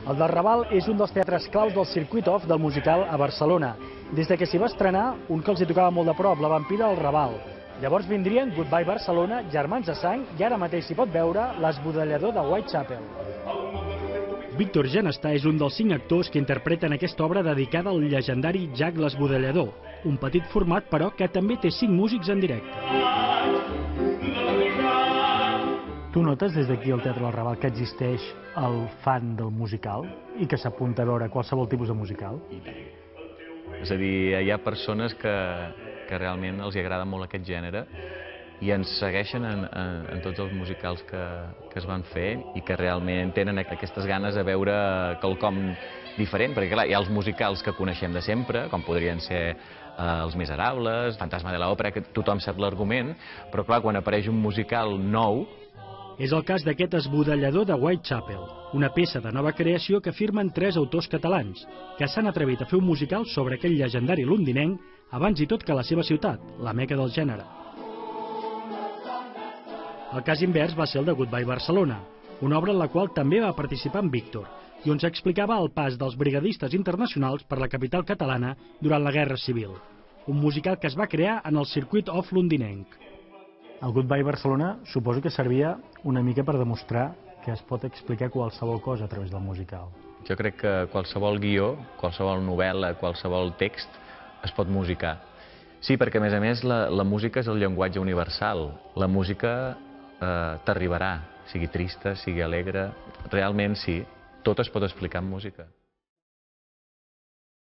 El del Raval és un dels teatres claus del circuit off del musical a Barcelona. Des de que s'hi va estrenar, un que els hi tocava molt de prop, La vampira del Raval. Llavors vindrien Goodbye Barcelona, Germans de sang, i ara mateix s'hi pot veure L'Esbudellador de Whitechapel. Víctor Gianestà és un dels 5 actors que interpreten aquesta obra dedicada al llegendari Jack l'Esbudellador, un petit format, però, que també té 5 músics en directe. Tu notes des d'aquí al Teatre del Raval que existeix el fan del musical i que s'apunta a veure qualsevol tipus de musical? És a dir, hi ha persones que realment els agrada molt aquest gènere i ens segueixen en tots els musicals que es van fer i que realment tenen aquestes ganes de veure quelcom diferent, perquè clar, hi ha els musicals que coneixem de sempre, com podrien ser Els Miserables, Fantasma de l'Òpera, que tothom sap l'argument, però clar, quan apareix un musical nou... És el cas d'aquest Esbudellador de Whitechapel, una peça de nova creació que firmen 3 autors catalans, que s'han atrevit a fer un musical sobre aquell llegendari londinenc abans i tot que la seva ciutat, la meca del gènere. El cas invers va ser el de Goodbye Barcelona, una obra en la qual també va participar en Víctor, i on s'explicava el pas dels brigadistes internacionals per la capital catalana durant la Guerra Civil, un musical que es va crear en el circuit off londinenc. El Goodbye Barcelona suposo que servia una mica per demostrar que es pot explicar qualsevol cosa a través del musical. Jo crec que qualsevol guió, qualsevol novel·la, qualsevol text es pot musicar. Sí, perquè a més la música és el llenguatge universal. La música t'arribarà, sigui trista, sigui alegre, realment sí, tot es pot explicar en música.